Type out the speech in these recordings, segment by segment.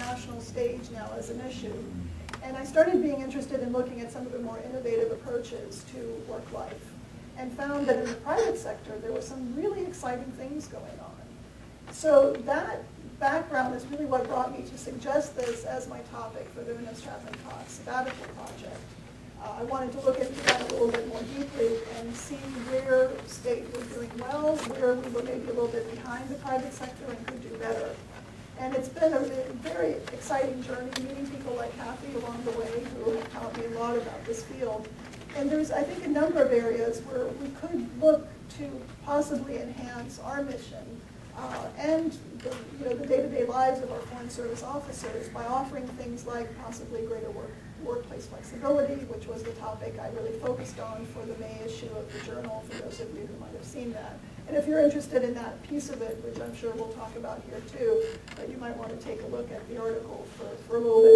national stage now as an issue. And I started being interested in looking at some of the more innovative approaches to work life, and found that in the private sector there were some really exciting things going on. So that background is really what brought me to suggest this as my topic for the Ernest Chapman Cox Sabbatical Project. I wanted to look into that a little bit more deeply and see where state was doing well, where we were maybe a little bit behind the private sector and could do better. And it's been a very exciting journey, meeting people like Kathie along the way who have taught me a lot about this field. And there's, I think, a number of areas where we could look to possibly enhance our mission and the day-to-day lives of our Foreign Service officers by offering things like possibly greater workplace flexibility, which was the topic I really focused on for the May issue of the Journal, for those of you who might have seen that. And if you're interested in that piece of it, which I'm sure we'll talk about here too, you might want to take a look at the article for a little bit.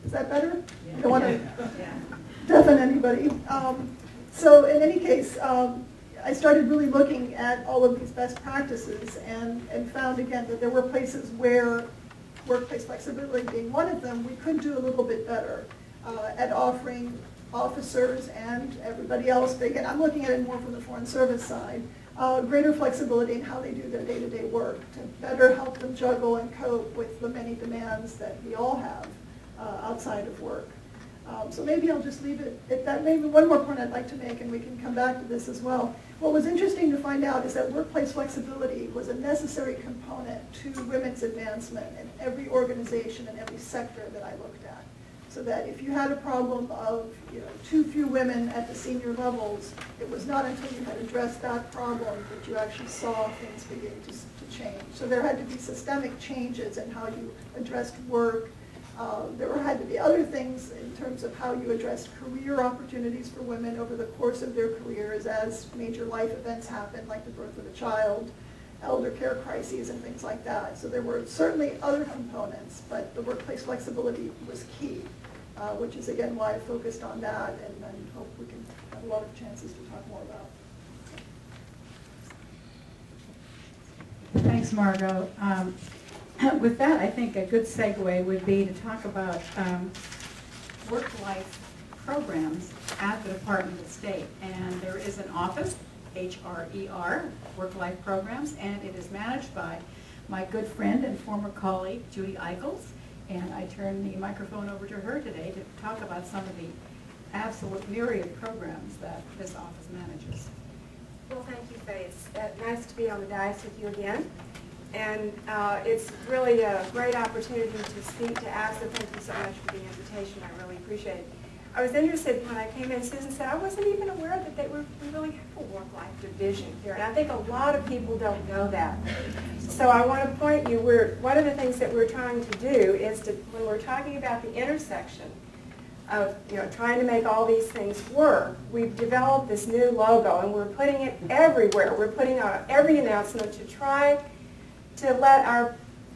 Is that better? Yeah. Don't want to deafen anybody. So in any case, I started really looking at all of these best practices and found again that there were places where workplace flexibility being one of them, we could do a little bit better at offering officers and everybody else, but again, I'm looking at it more from the Foreign Service side, greater flexibility in how they do their day-to-day work to better help them juggle and cope with the many demands that we all have outside of work. So maybe I'll just leave it at that. Maybe one more point I'd like to make, and we can come back to this as well. What was interesting to find out is that workplace flexibility was a necessary component to women's advancement in every organization and every sector that I looked at. So that if you had a problem of too few women at the senior levels, it was not until you had addressed that problem that you actually saw things begin to change. So there had to be systemic changes in how you addressed work. There had to be other things in terms of how you addressed career opportunities for women over the course of their careers as major life events happen, like the birth of a child, elder care crises, and things like that. So there were certainly other components, but the workplace flexibility was key, which is, again, why I focused on that, and I hope we can have a lot of chances to talk more about. Thanks, Margot. With that, I think a good segue would be to talk about work-life programs at the Department of State. And there is an office, HRER, Work-Life Programs, and it is managed by my good friend and former colleague, Judy Ikels. And I turn the microphone over to her today to talk about some of the absolute myriad programs that this office manages. Well, thank you, Faye. It's nice to be on the dais with you again. And it's really a great opportunity to speak to AFSA. Thank you so much for the invitation. I really appreciate it. I was interested when I came in. Susan said I wasn't even aware that we really have a work-life division here. And I think a lot of people don't know that. So I want to point you, one of the things that we're trying to do is to, when we're talking about the intersection of trying to make all these things work, we've developed this new logo and we're putting it everywhere. We're putting out every announcement to try to let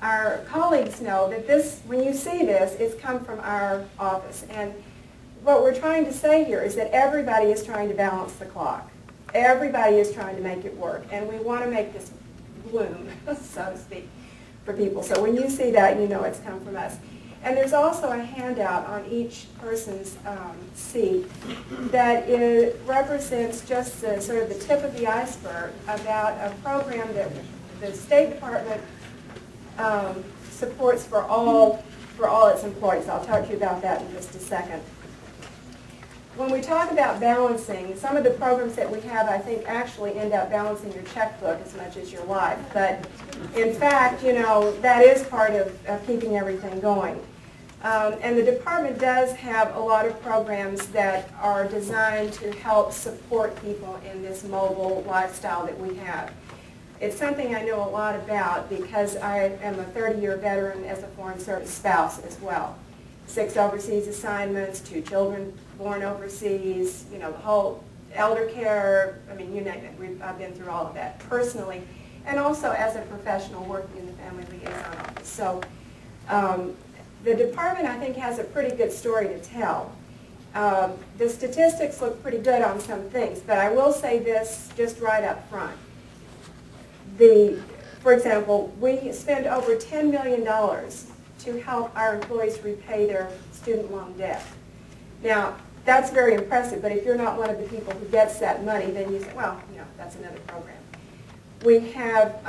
our colleagues know that this, when you see this, it's come from our office. And what we're trying to say here is that everybody is trying to balance the clock. Everybody is trying to make it work. And we want to make this bloom, so to speak, for people. So when you see that, you know it's come from us. And there's also a handout on each person's seat that represents just the, sort of the tip of the iceberg about a program that the State Department supports for all its employees. I'll talk to you about that in just a second. When we talk about balancing, some of the programs that we have, I think, actually end up balancing your checkbook as much as your life. But in fact, that is part of keeping everything going. And the department does have a lot of programs that are designed to help support people in this mobile lifestyle that we have. It's something I know a lot about because I am a 30-year veteran as a Foreign Service spouse as well. 6 overseas assignments, 2 children born overseas, the whole elder care, I mean, you name it. I've been through all of that personally, and also as a professional working in the Family Liaison Office. So the department, I think, has a pretty good story to tell. The statistics look pretty good on some things, but I will say this just right up front. For example, we spend over $10 million to help our employees repay their student loan debt. Now, that's very impressive, but if you're not one of the people who gets that money, then you say, well, you know, that's another program. We have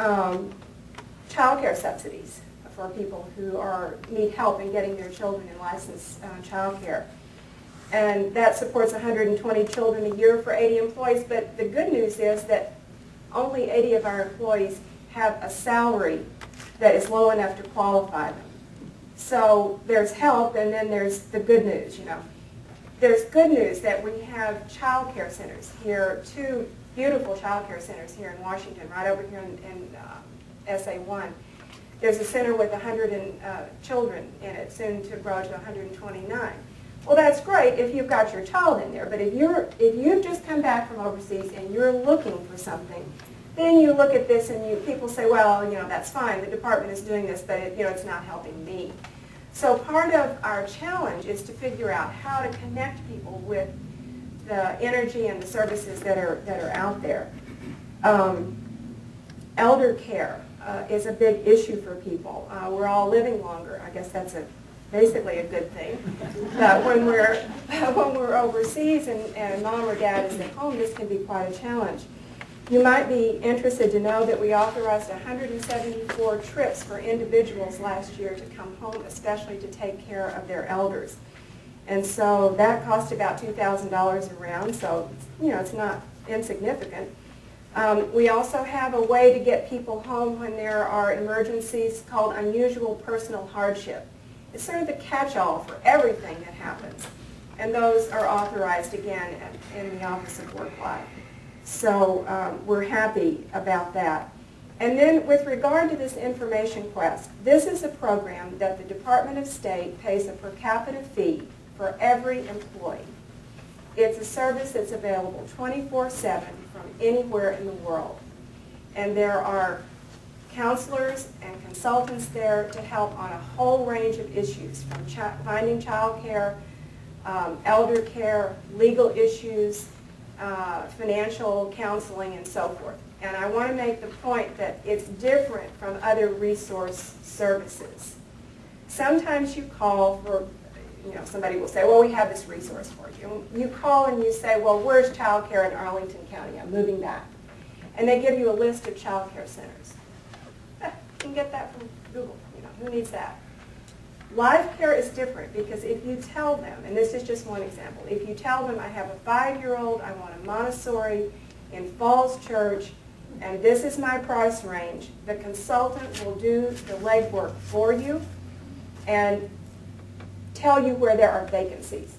child care subsidies for people who need help in getting their children in licensed child care. And that supports 120 children a year for 80 employees, but the good news is that only 80 of our employees have a salary that is low enough to qualify them. So there's help, and then there's the good news, you know. There's good news that we have child care centers here, 2 beautiful child care centers here in Washington, right over here in SA1. There's a center with 100 children in it, soon to grow to 129. Well, that's great if you've got your child in there, but if you've just come back from overseas and you're looking for something, then you look at this and people say, well, you know, that's fine, the department is doing this, but it's not helping me. So part of our challenge is to figure out how to connect people with the energy and the services that are out there. Elder care is a big issue for people. We're all living longer. I guess that's basically a good thing. But when we're overseas and mom or dad is at home, this can be quite a challenge. You might be interested to know that we authorized 174 trips for individuals last year to come home, especially to take care of their elders. And so that cost about $2,000 a round, so it's not insignificant. We also have a way to get people home when there are emergencies called unusual personal hardship. It's sort of the catch-all for everything that happens. And those are authorized again in the Office of Work Life. So we're happy about that. And then with regard to this information quest, this is a program that the Department of State pays a per capita fee for every employee. It's a service that's available 24/7 from anywhere in the world. And there are counselors and consultants there to help on a whole range of issues, from finding child care, elder care, legal issues, financial counseling, and so forth. And I want to make the point that it's different from other resource services. Sometimes you call for, somebody will say, well, we have this resource for you. You call and you say, well, where's child care in Arlington County? I'm moving back. And they give you a list of child care centers. You can get that from Google. Who needs that? Life care is different because if you tell them, and this is just one example, if you tell them I have a 5-year-old, I want a Montessori in Falls Church, and this is my price range, the consultant will do the legwork for you and tell you where there are vacancies.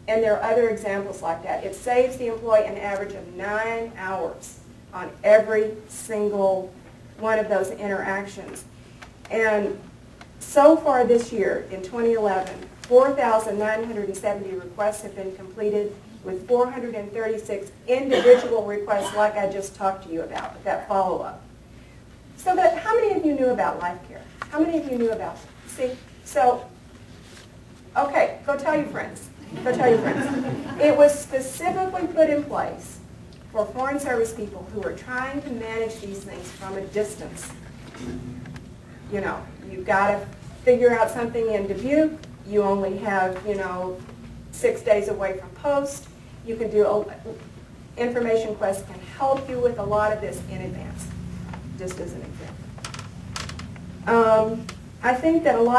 And there are other examples like that. It saves the employee an average of 9 hours on every single one of those interactions. And so far this year, in 2011, 4,970 requests have been completed with 436 individual requests like I just talked to you about, with that follow-up. So how many of you knew about life care? How many of you knew about it? See? So, okay, go tell your friends. Go tell your friends. It was specifically put in place for Foreign Service people who are trying to manage these things from a distance. You've got to figure out something in Dubuque. You only have, 6 days away from post. You can do, Information Quest can help you with a lot of this in advance, just as an example. I think that a lot